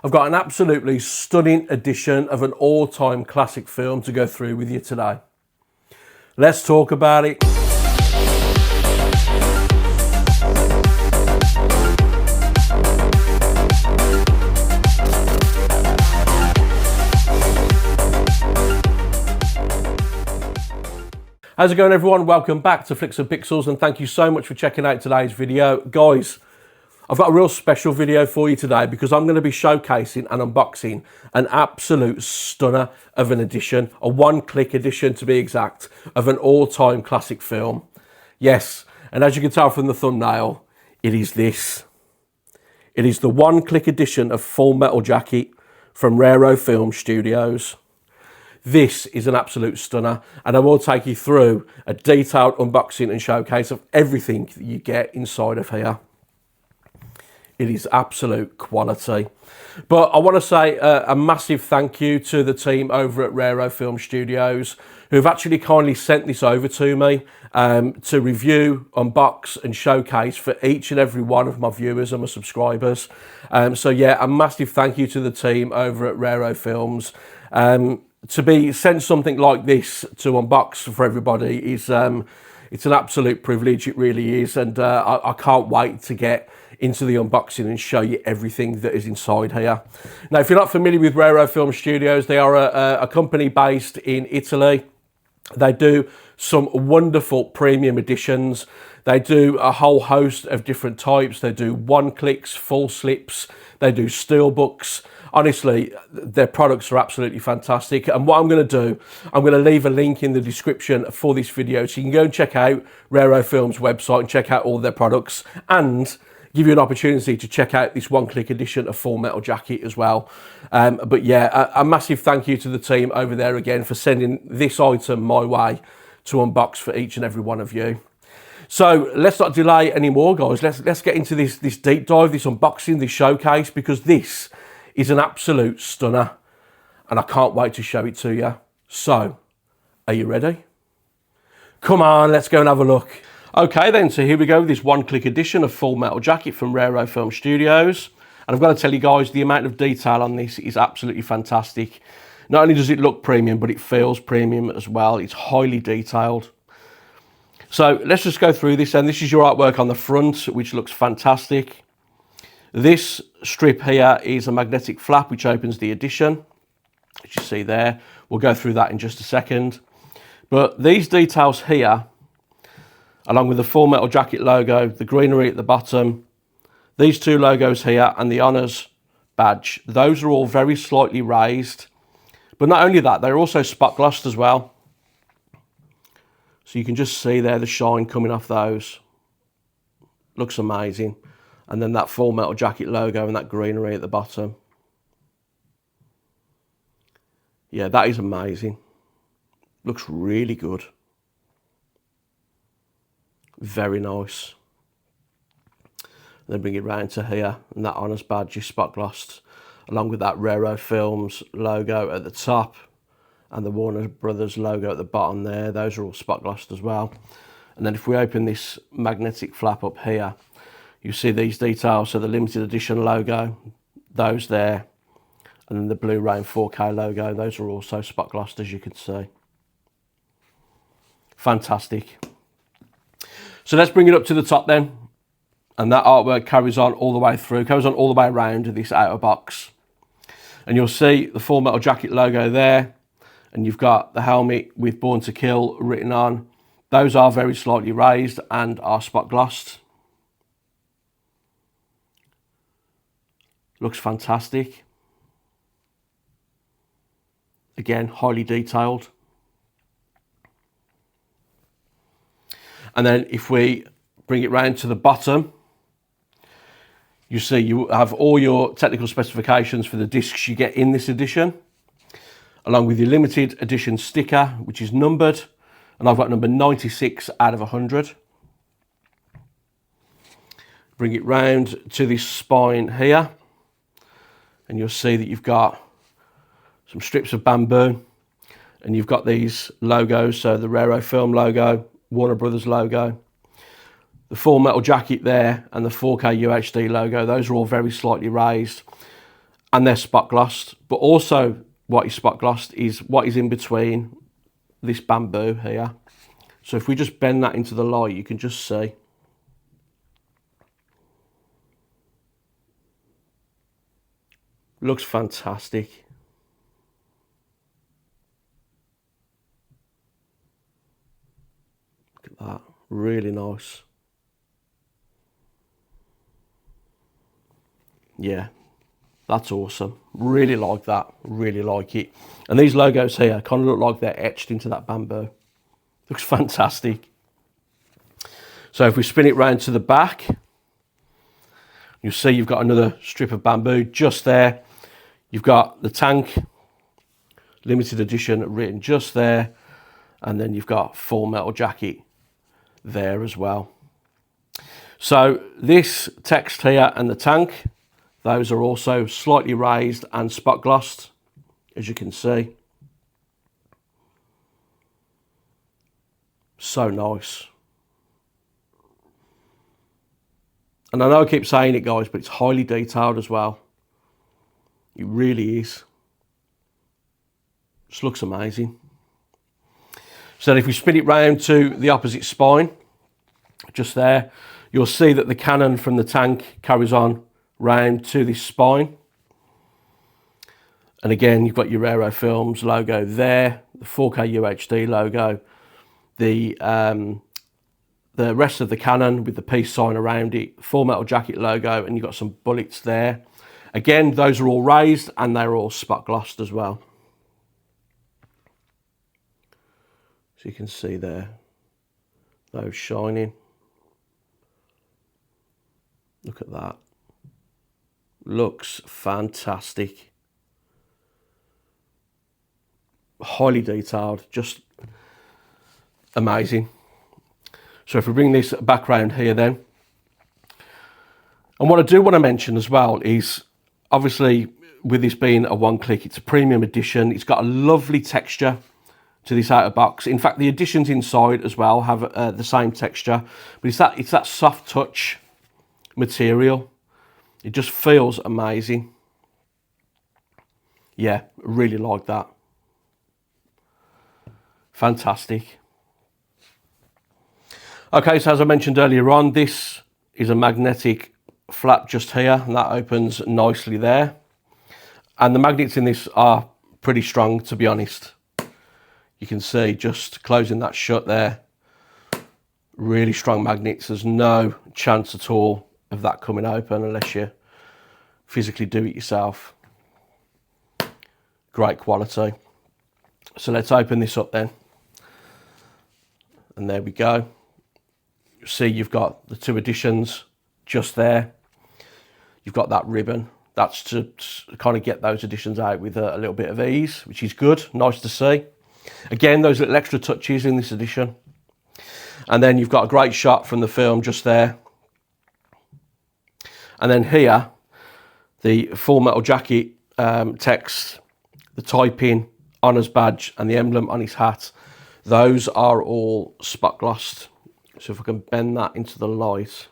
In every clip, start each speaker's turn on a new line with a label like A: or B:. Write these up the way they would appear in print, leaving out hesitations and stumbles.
A: I've got an absolutely stunning edition of an all-time classic film to go through with you today. Let's talk about it. How's it going, everyone? Welcome back to Flicks and Pixels, and thank you so much for checking out today's video. Guys, I've got a real special video for you today because I'm going to be showcasing and unboxing an absolute stunner of an edition, a one-click edition to be exact, of an all-time classic film. Yes, and as you can tell from the thumbnail, it is this. It is the one-click edition of Full Metal Jacket from RaroFilm Studios. This is an absolute stunner, and I will take you through a detailed unboxing and showcase of everything that you get inside of here. It is absolute quality. But I want to say a massive thank you to the team over at RaroFilm Studios who have actually kindly sent this over to me to review, unbox and showcase for each and every one of my viewers and my subscribers. So yeah, a massive thank you to the team over at RaroFilms. To be sent something like this to unbox for everybody is it's an absolute privilege. It really is, and I can't wait to get into the unboxing and show you everything that is inside here. Now, if you're not familiar with RaroFilm Studios, they are a company based in Italy. They do some wonderful premium editions. They do a whole host of different types. They do one-clicks, full slips. They do steelbooks. Honestly, their products are absolutely fantastic. And what I'm going to do, I'm going to leave a link in the description for this video so you can go and check out RaroFilm's website and check out all their products and give you an opportunity to check out this one-click edition of Full Metal Jacket as well. But yeah, a massive thank you to the team over there again for sending this item my way to unbox for each and every one of you. So let's not delay anymore, guys. Let's get into this deep dive, this unboxing, this showcase, because this is an absolute stunner and I can't wait to show it to you. So, are you ready? Come on, let's go and have a look. Okay then, so here we go with this one-click edition of Full Metal Jacket from RaroFilm Studios. And I've got to tell you guys, the amount of detail on this is absolutely fantastic. Not only does it look premium, but it feels premium as well. It's highly detailed. So let's just go through this, and this is your artwork on the front, which looks fantastic. This strip here is a magnetic flap which opens the edition, as you see there. We'll go through that in just a second. But these details here, along with the Full Metal Jacket logo, the greenery at the bottom, these two logos here and the honours badge, those are all very slightly raised. But not only that, they're also spot glossed as well. So you can just see there the shine coming off those. Looks amazing. And then that Full Metal Jacket logo and that greenery at the bottom. Yeah, that is amazing. Looks really good. Very nice. Then bring it round to here, and that honours badge is spot glossed, along with that RaroFilms logo at the top and the Warner Brothers logo at the bottom there. Those are all spot glossed as well. And then if we open this magnetic flap up here, you see these details, so the limited edition logo, those there, and then the Blu-ray and 4K logo, those are also spot glossed, as you can see. Fantastic. So let's bring it up to the top then, and that artwork carries on all the way through, carries on all the way around this outer box. And you'll see the Full Metal Jacket logo there, and you've got the helmet with Born to Kill written on. Those are very slightly raised and are spot glossed. Looks fantastic. Again, highly detailed. And then if we bring it round to the bottom, you see you have all your technical specifications for the discs you get in this edition, along with your limited edition sticker, which is numbered, and I've got number 96 out of 100. Bring it round to this spine here, and you'll see that you've got some strips of bamboo, and you've got these logos, so the RaroFilm logo, Warner Brothers logo, the Full Metal Jacket there, and the 4K UHD logo. Those are all very slightly raised. and they're spot glossed. But also what is spot glossed is what is in between this bamboo here. So if we just bend that into the light, you can just see. Looks fantastic. Look at that, really nice. Yeah, that's awesome. Really like that, really like it. And these logos here kind of look like they're etched into that bamboo. Looks fantastic. So if we spin it round to the back, you'll see you've got another strip of bamboo just there. You've got the tank, limited edition written just there. And then you've got Full Metal Jacket there as well. So this text here and the tank, those are also slightly raised and spot glossed, as you can see. So nice. And I know I keep saying it, guys, but it's highly detailed as well. It really is. Just looks amazing. So then if we spin it round to the opposite spine, just there, you'll see that the cannon from the tank carries on round to this spine. And again, you've got your RaroFilms logo there, the 4K UHD logo, the rest of the cannon with the peace sign around it, Full Metal Jacket logo, and you've got some bullets there. Again, those are all raised and they're all spot glossed as well. So you can see there, those shining. Look at that. Looks fantastic. Highly detailed, just amazing. So if we bring this back round here then, and what I do want to mention as well is, obviously with this being a one-click, it's a premium edition. It's got a lovely texture to this outer box. In fact, the editions inside as well have the same texture, but it's that soft touch material. It just feels amazing. Yeah, really like that. Fantastic. Okay, so as I mentioned earlier on, this is a magnetic flap just here, and that opens nicely there. And the magnets in this are pretty strong, to be honest. You can see just closing that shut there. Really strong magnets. There's no chance at all of that coming open unless you physically do it yourself. Great quality. So let's open this up then. And there we go. See, you've got the two editions just there. You've got that ribbon. That's to kind of get those editions out with a little bit of ease, which is good, nice to see. Again, those little extra touches in this edition. And then you've got a great shot from the film just there. And then here, the Full Metal Jacket text, the typing, honours badge, and the emblem on his hat, those are all spot glossed. So if I can bend that into the light,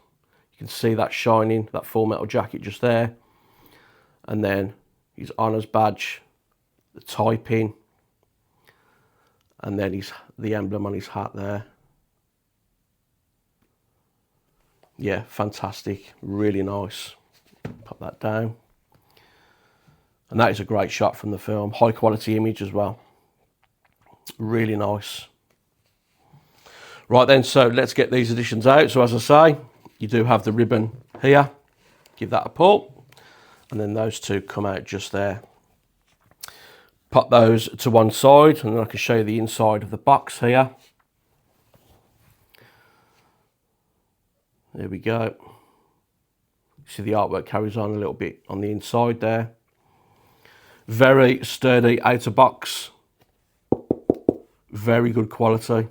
A: you can see that shining, that Full Metal Jacket just there. And then his honours badge, the typing, and then the emblem on his hat there. Yeah, fantastic, really nice. Pop that down. And that is a great shot from the film. High quality image as well. Really nice. Right then, so let's get these editions out. So as I say, you do have the ribbon here. Give that a pull. And then those two come out just there. Pop those to one side, and then I can show you the inside of the box here. There we go. See the artwork carries on a little bit on the inside there. Very sturdy outer box. Very good quality,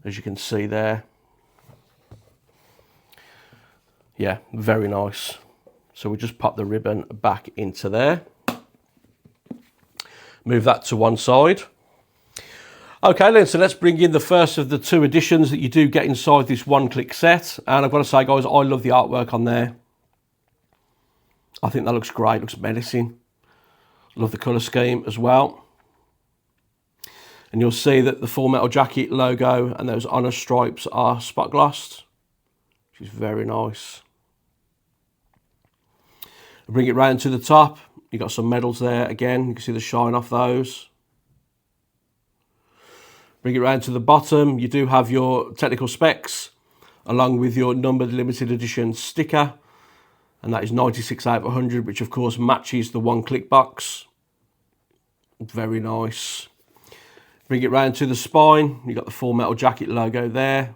A: as you can see there. Yeah, very nice. So we just pop the ribbon back into there. Move that to one side. Okay then, so let's bring in the first of the two editions that you do get inside this one-click set. And I've got to say, guys, I love the artwork on there. I think that looks great, looks menacing. Love the colour scheme as well. And you'll see that the Full Metal Jacket logo and those honour stripes are spot glossed, which is very nice. Bring it round to the top. You've got some medals there again. You can see the shine off those. Bring it round to the bottom. You do have your technical specs along with your numbered limited edition sticker. And that is 96 out of 100, which of course matches the one-click box. Very nice. Bring it round to the spine. You've got the Full Metal Jacket logo there.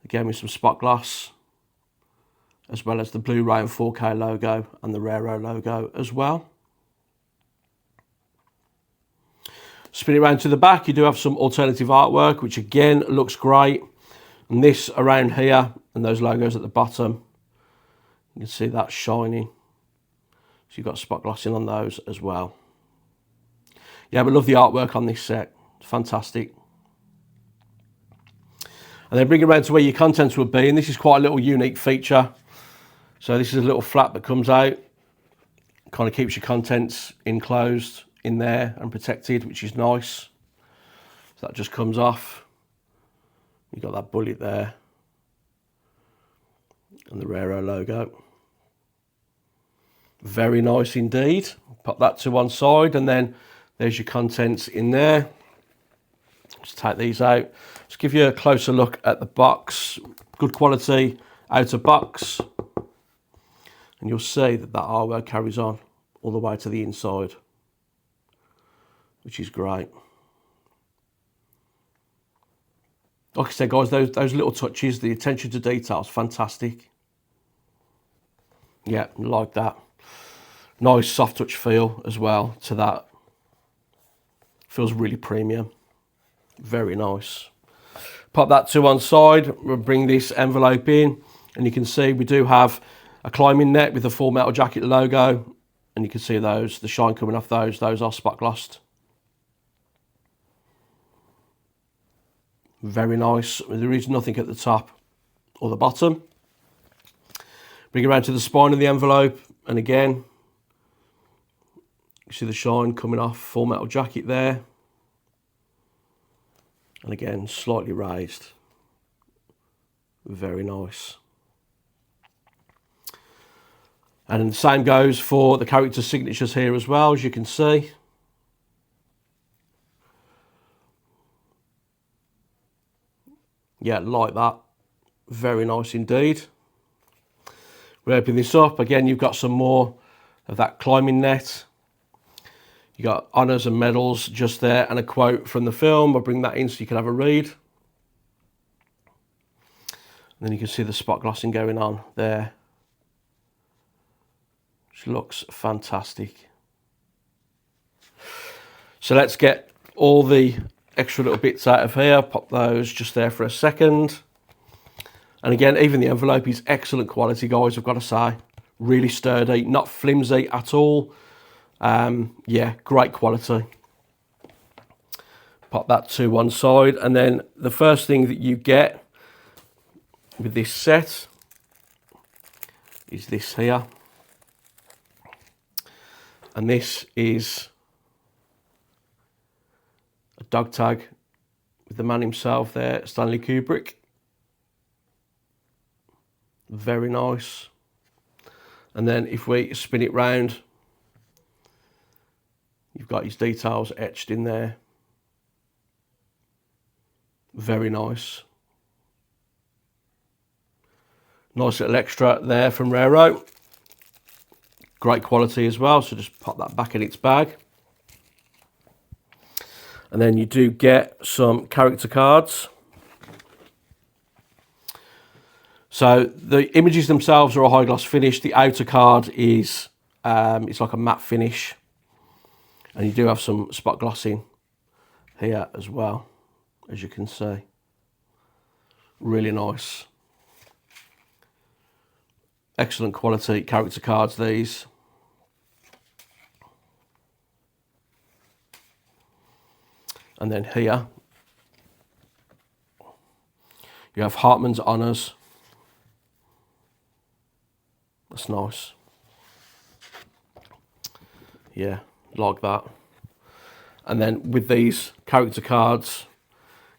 A: Again with some spot gloss, as well as the Blu-ray and 4K logo and the Raro logo as well. Spin it around to the back. You do have some alternative artwork, which again looks great. And this around here and those logos at the bottom, you can see that shining. So you've got spot glossing on those as well. Yeah, but love the artwork on this set. It's fantastic. And then bring it around to where your contents would be. And this is quite a little unique feature. So this is a little flap that comes out. Kind of keeps your contents enclosed in there and protected, which is nice. So that just comes off. You've got that bullet there. And the Raro logo. Very nice indeed. Pop that to one side and then there's your contents in there. Let's take these out. Let's give you a closer look at the box. Good quality outer box. And you'll see that that artwork carries on all the way to the inside, which is great. Like I said, guys, those little touches, the attention to detail is fantastic. Yeah, like that. Nice soft touch feel as well to that. Feels really premium. Very nice. Pop that to one side. We'll bring this envelope in and you can see we do have a climbing net with the Full Metal Jacket logo. And you can see those, the shine coming off those. Those are spot glossed. Very nice. There is nothing at the top or the bottom. Bring it around to the spine of the envelope. And again, you see the shine coming off Full Metal Jacket there. And again, slightly raised. Very nice. And the same goes for the character signatures here as well, as you can see. Yeah, like that. Very nice indeed. We open this up. Again, you've got some more of that climbing net. You got honours and medals just there and a quote from the film. I'll bring that in so you can have a read. And then you can see the spot glossing going on there, which looks fantastic. So let's get all the extra little bits out of here. Pop those just there for a second. And again, even the envelope is excellent quality, guys, I've got to say. Really sturdy, not flimsy at all. Yeah, great quality. Pop that to one side. And then the first thing that you get with this set is this here. And this is a dog tag with the man himself there, Stanley Kubrick. Very nice. And then if we spin it round, you've got his details etched in there. Very nice. Nice little extra there from Raro. Great quality as well, so just pop that back in its bag. And then you do get some character cards. So the images themselves are a high gloss finish. The outer card is it's like a matte finish. And you do have some spot glossing here as well, as you can see. Really nice. Excellent quality character cards, these. And then here, you have Hartman's Honours. That's nice. Yeah, like that. And then with these character cards,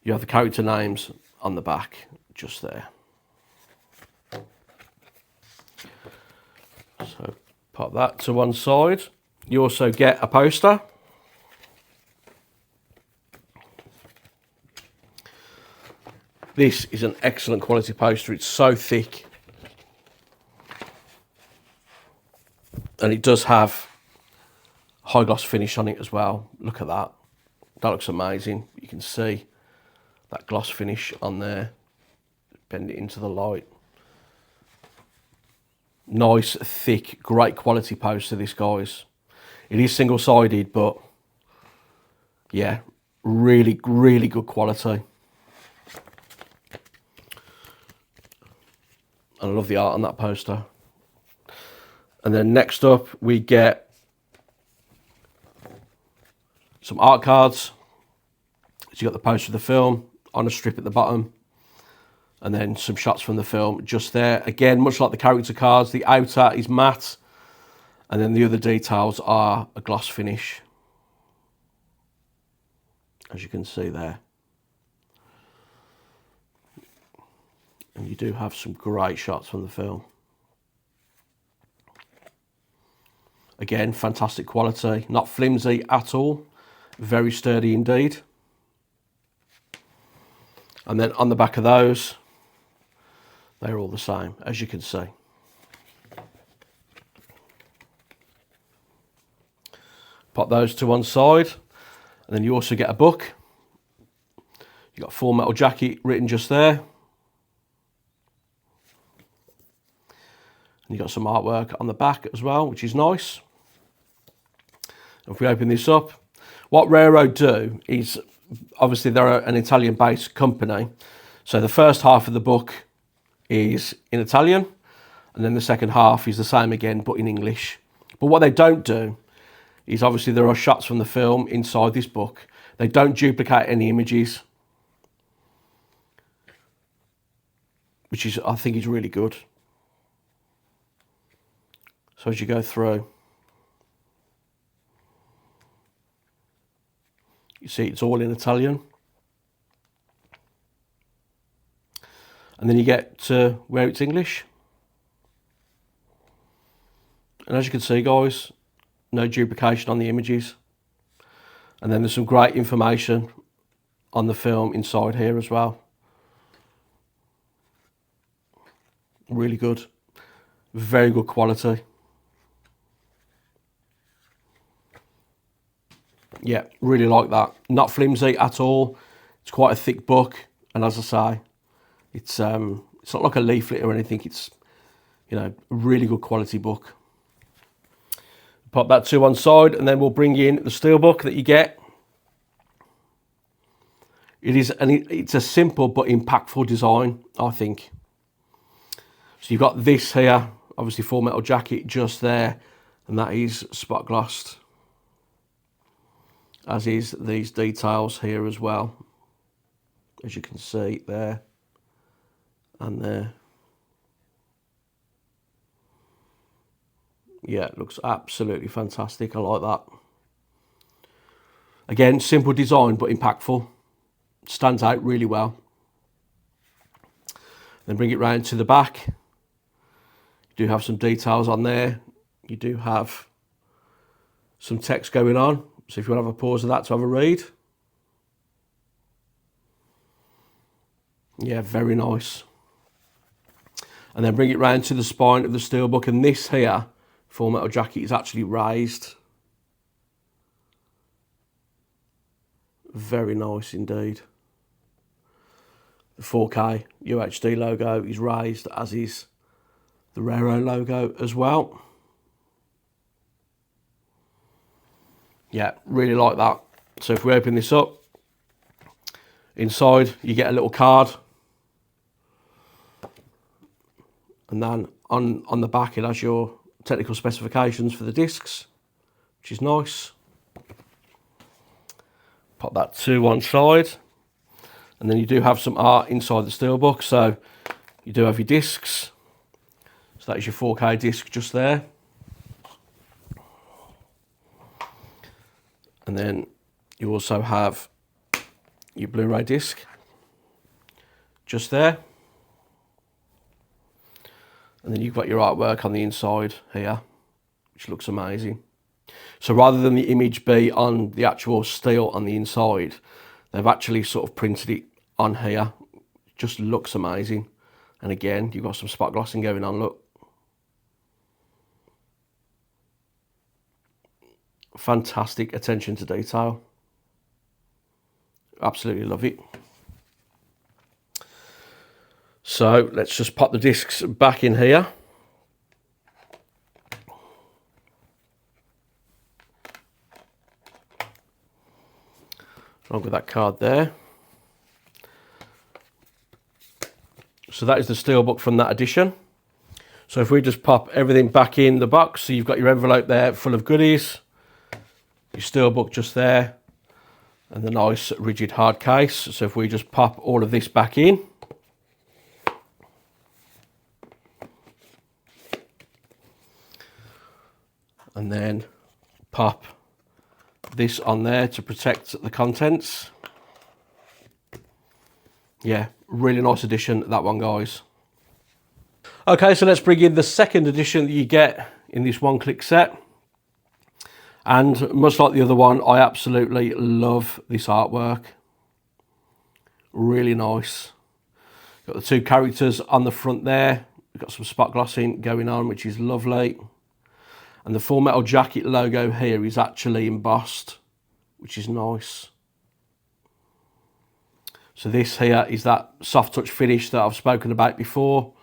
A: you have the character names on the back, just there. So pop that to one side. You also get a poster. This is an excellent quality poster. It's so thick. And it does have high gloss finish on it as well. Look at that. That looks amazing. You can see that gloss finish on there. Bend it into the light. Nice, thick, great quality poster, this, guys. It is single-sided, but yeah, really, really good quality. I love the art on that poster. And then next up, we get some art cards. So you got the poster of the film on a strip at the bottom, and then some shots from the film just there. Again, much like the character cards, the outer is matte, and then the other details are a gloss finish, as you can see there. And you do have some great shots from the film. Again, fantastic quality, not flimsy at all, very sturdy indeed. And then on the back of those, they're all the same, as you can see. Pop those to one side, and then you also get a book. You've got Full Metal Jacket written just there. And you've got some artwork on the back as well, which is nice. If we open this up, what Raro do is, obviously they're an Italian-based company. So the first half of the book is in Italian, and then the second half is the same again, but in English. But what they don't do is, obviously there are shots from the film inside this book. They don't duplicate any images, which is, I think, is really good. So as you go through, you see it's all in Italian. And then you get to where it's English. And as you can see, guys, no duplication on the images. And then there's some great information on the film inside here as well. Really good. Very good quality. Yeah, really like that. Not flimsy at all. It's quite a thick book, and as I say, it's not like a leaflet or anything. It's, you know, a really good quality book. Pop that to one side, and then we'll bring in the steelbook that you get. It's a simple but impactful design, I think. So you've got this here, obviously Full Metal Jacket just there, and that is spot glossed, as is these details here as well, as you can see there and there. Yeah, it looks absolutely fantastic. I like that. Again, simple design but impactful. Stands out really well. Then bring it round to the back. You do have some details on there. You do have some text going on. So if you want to have a pause of that to have a read. Yeah, very nice. And then bring it round to the spine of the steelbook, and this here, Full Metal Jacket, is actually raised. Very nice indeed. The 4K UHD logo is raised, as is the Raro logo as well. Yeah, really like that. So if we open this up, inside you get a little card, and then on the back it has your technical specifications for the discs, which is nice. Pop that to one side, and then you do have some art inside the steelbook. So you do have your discs. So that is your 4K disc just there. And then you also have your Blu-ray disc just there. And then you've got your artwork on the inside here, which looks amazing. So rather than the image be on the actual steel on the inside, they've actually sort of printed it on here. It just looks amazing. And again, you've got some spot glossing going on, look. Fantastic attention to detail. Absolutely love it. So let's just pop the discs back in here. Along with that card there. So that is the steelbook from that edition. So if we just pop everything back in the box, so you've got your envelope there full of goodies, your steelbook just there, and the nice rigid hard case. So if we just pop all of this back in, and then pop this on there to protect the contents. Yeah, really nice edition, that one, guys. Okay, so let's bring in the second edition that you get in this one-click set. And much like the other one, I absolutely love this artwork. Really nice. Got the two characters on the front there. We've got some spot glossing going on, which is lovely. And the Full Metal Jacket logo here is actually embossed, which is nice. So this here is that soft touch finish that I've spoken about before.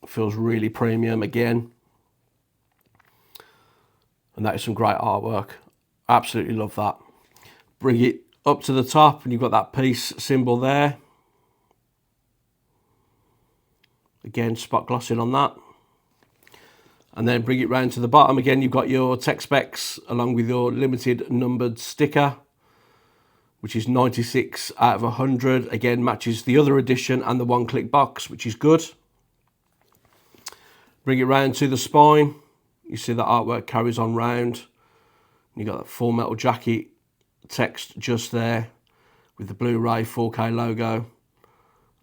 A: Feels really premium again. And that is some great artwork. Absolutely love that. Bring it up to the top and you've got that peace symbol there. Again, spot glossing on that. And then bring it round to the bottom. Again, you've got your tech specs along with your limited numbered sticker, which is 96 out of 100. Again, matches the other edition and the one-click box, which is good. Bring it round to the spine. You see that artwork carries on round. You've got that Full Metal Jacket text just there with the Blu-ray 4K logo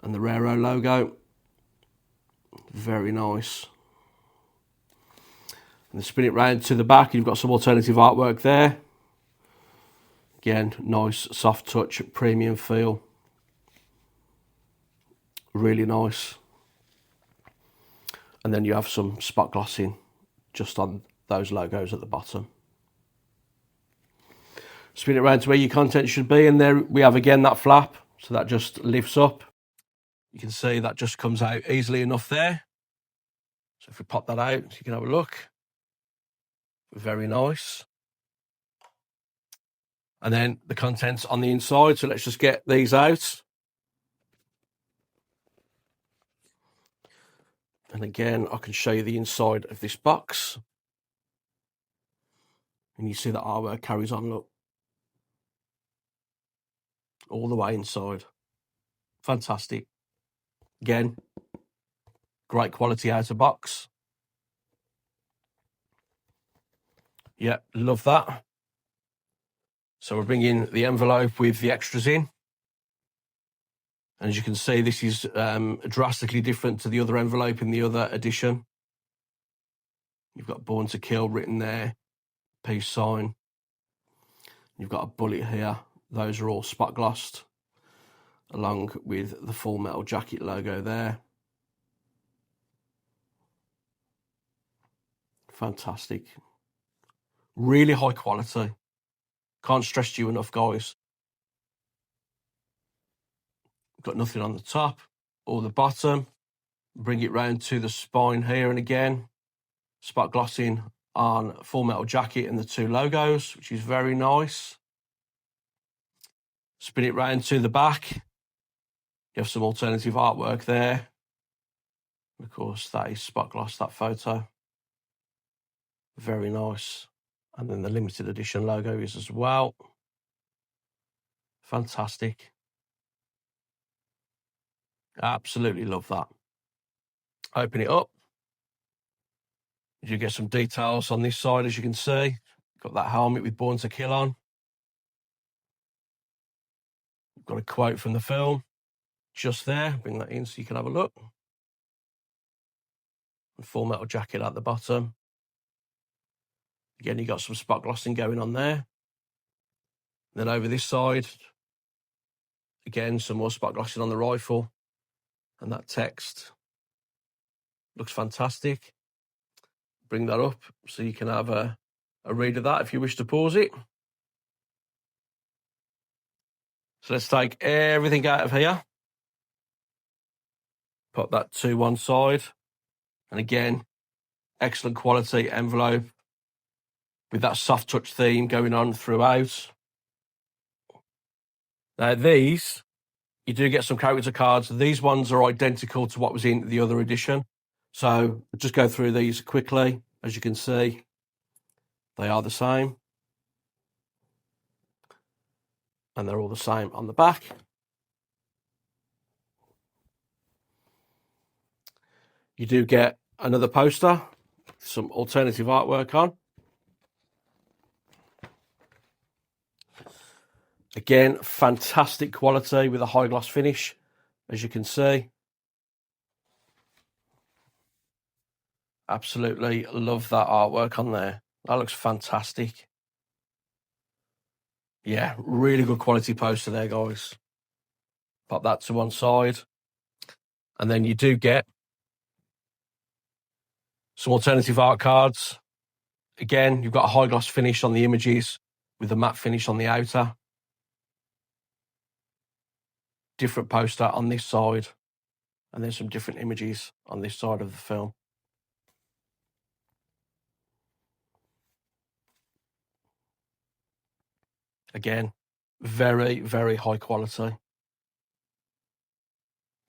A: and the Raro logo. Very nice. And then spin it round to the back. You've got some alternative artwork there. Again, nice soft touch, premium feel. Really nice. And then you have some spot glossing just on those logos at the bottom. Spin it around to where your content should be, and there we have again that flap, so that just lifts up. You can see that just comes out easily enough there. So if we pop that out, you can have a look. Very nice. And then the contents on the inside, so let's just get these out. And again, I can show you the inside of this box. And you see that artwork carries on, look. All the way inside. Fantastic. Again, great quality out of box. Yeah, love that. So we're bringing the envelope with the extras in. And as you can see, this is drastically different to the other envelope in the other edition. You've got Born to Kill written there, peace sign. You've got a bullet here. Those are all spot glossed, along with the Full Metal Jacket logo there. Fantastic. Really high quality. Can't stress to you enough, guys. Got nothing on the top or the bottom. Bring it round to the spine here, and again, spot glossing on Full Metal Jacket and the two logos, which is very nice. Spin it round to the back. You have some alternative artwork there. Of course, that is spot gloss, that photo. Very nice. And then the limited edition logo is as well. Fantastic. Absolutely love that. Open it up. You get some details on this side, as you can see. Got that helmet with Born to Kill on. Got a quote from the film just there. Bring that in so you can have a look. And Full Metal Jacket at the bottom. Again, you got some spot glossing going on there. Then over this side, again, some more spot glossing on the rifle. And that text looks fantastic. Bring that up so you can have a read of that if you wish to pause it. So let's take everything out of here. Put that to one side. And again, excellent quality envelope with that soft touch theme going on throughout. Now these, you do get some character cards. These ones are identical to what was in the other edition. So I'll just go through these quickly. As you can see, they are the same. And they're all the same on the back. You do get another poster, some alternative artwork on. Again, fantastic quality with a high gloss finish, as you can see. Absolutely love that artwork on there. That looks fantastic. Yeah, really good quality poster there, guys. Pop that to one side. And then you do get some alternative art cards. Again, you've got a high gloss finish on the images with a matte finish on the outer. Different poster on this side. And then some different images on this side of the film. Again, very, very high quality.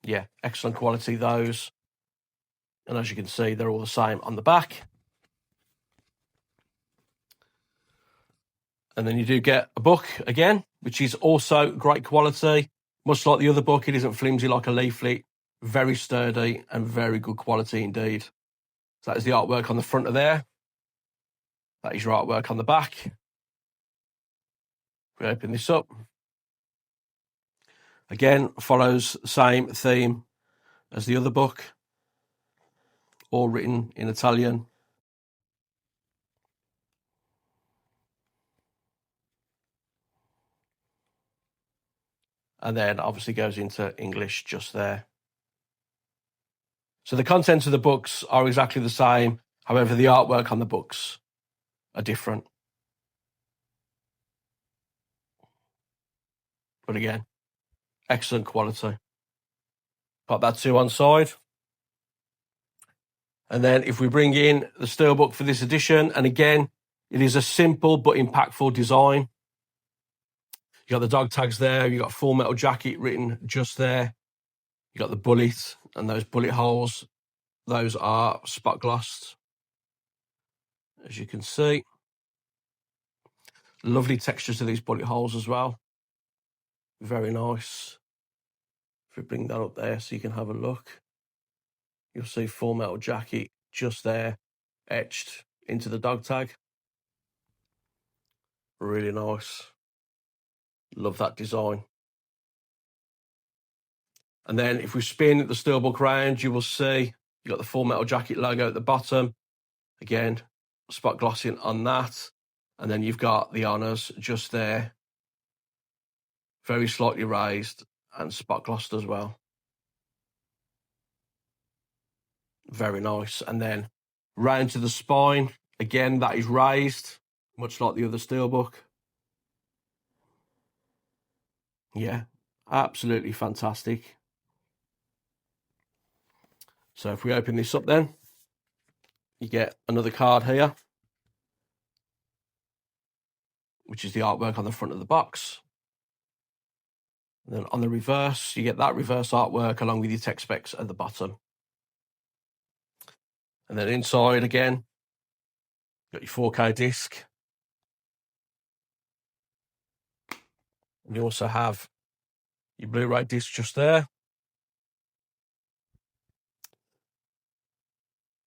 A: Yeah, excellent quality, those. And as you can see, they're all the same on the back. And then you do get a book again, which is also great quality. Much like the other book, it isn't flimsy like a leaflet. Very sturdy and very good quality indeed. So that is the artwork on the front of there. That is your artwork on the back. We open this up. Again, follows the same theme as the other book. All written in Italian. And then obviously goes into English just there. So the contents of the books are exactly the same. However, the artwork on the books are different. But again, excellent quality. Pop that to one side. And then if we bring in the steelbook for this edition, and again, it is a simple but impactful design. You got the dog tags there. You got Full Metal Jacket written just there. You got the bullet and those bullet holes. Those are spot glossed, as you can see. Lovely textures to these bullet holes as well. Very nice. If we bring that up there so you can have a look, you'll see Full Metal Jacket just there, etched into the dog tag. Really nice. Love that design. And then if we spin the steelbook round, you will see you got the Full Metal Jacket logo at the bottom. Again, spot glossing on that. And then you've got the honours just there. Very slightly raised and spot glossed as well. Very nice. And then round to the spine. Again, that is raised, much like the other steelbook. Yeah, absolutely fantastic. So if we open this up then, you get another card here, which is the artwork on the front of the box. And then on the reverse, you get that reverse artwork along with your text specs at the bottom. And then inside again, got your 4K disc. And you also have your Blu-ray disc just there.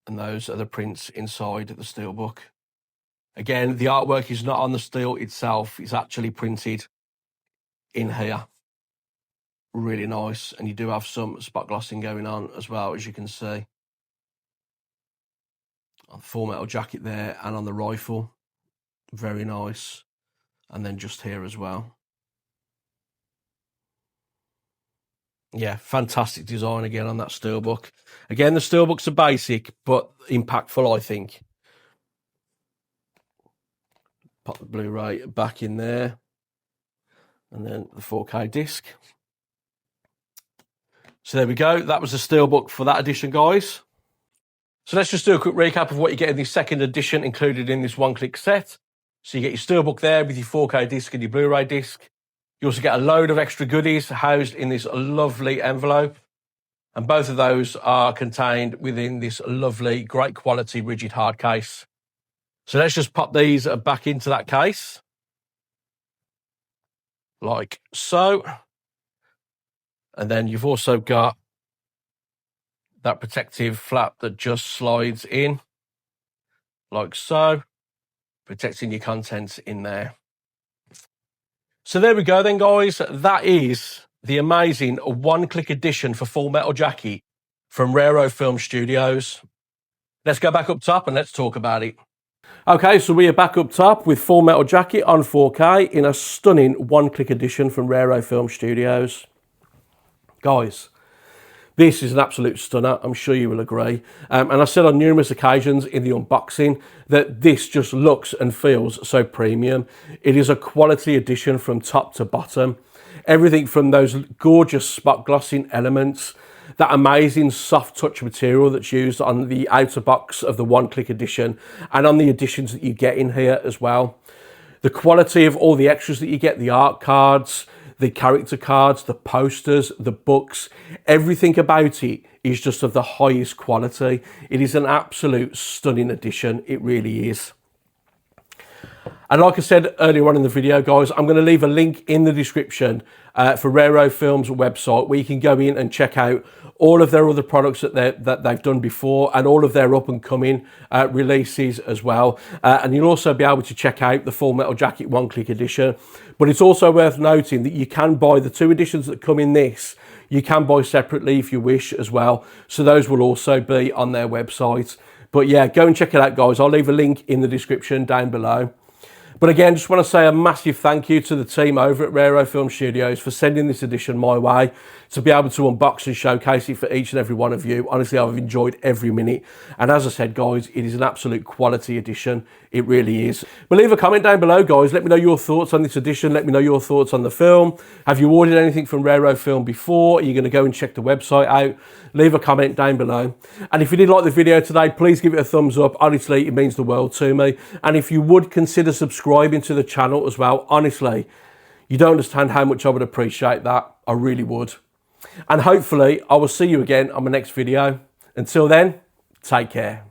A: And those are the prints inside the steelbook. Again, the artwork is not on the steel itself. It's actually printed in here. Really nice. And you do have some spot glossing going on as well, as you can see. On the full metal jacket there and on the rifle. Very nice. And then just here as well. Yeah, fantastic design again on that steelbook. Again, the steelbooks are basic, but impactful, I think. Pop the Blu-ray back in there. And then the 4K disc. So there we go. That was the steelbook for that edition, guys. So let's just do a quick recap of what you get in the second edition included in this one-click set. So you get your steelbook there with your 4K disc and your Blu-ray disc. You also get a load of extra goodies housed in this lovely envelope. And both of those are contained within this lovely, great quality rigid hard case. So let's just pop these back into that case. Like so. And then you've also got that protective flap that just slides in. Like so. Protecting your contents in there. So there we go then, guys. That is the amazing one-click edition for Full Metal Jacket from RaroFilm Studios. Let's go back up top and let's talk about it. Okay, so we are back up top with Full Metal Jacket on 4K in a stunning one-click edition from RaroFilm Studios. Guys, this is an absolute stunner, I'm sure you will agree. And I said on numerous occasions in the unboxing that this just looks and feels so premium. It is a quality edition from top to bottom. Everything from those gorgeous spot glossing elements, that amazing soft touch material that's used on the outer box of the one-click edition and on the editions that you get in here as well. The quality of all the extras that you get, the art cards, the character cards, the posters, the books, everything about it is just of the highest quality. It is an absolute stunning edition. It really is. And like I said earlier on in the video, guys, I'm going to leave a link in the description for RaroFilm's website where you can go in and check out all of their other products that they've done before and all of their up-and-coming releases as well. And you'll also be able to check out the Full Metal Jacket one-click edition. But it's also worth noting that you can buy the two editions that come in this. You can buy separately if you wish as well. So those will also be on their website. But yeah, go and check it out, guys. I'll leave a link in the description down below. But again, just want to say a massive thank you to the team over at RaroFilm Studios for sending this edition my way to be able to unbox and showcase it for each and every one of you. Honestly, I've enjoyed every minute. And as I said, guys, it is an absolute quality edition. It really is. But leave a comment down below, guys. Let me know your thoughts on this edition. Let me know your thoughts on the film. Have you ordered anything from RaroFilm before? Are you going to go and check the website out? Leave a comment down below. And if you did like the video today, please give it a thumbs up. Honestly, it means the world to me. And if you would consider subscribing to the channel as well, honestly, you don't understand how much I would appreciate that. I really would. And hopefully I will see you again on my next video. Until then, take care.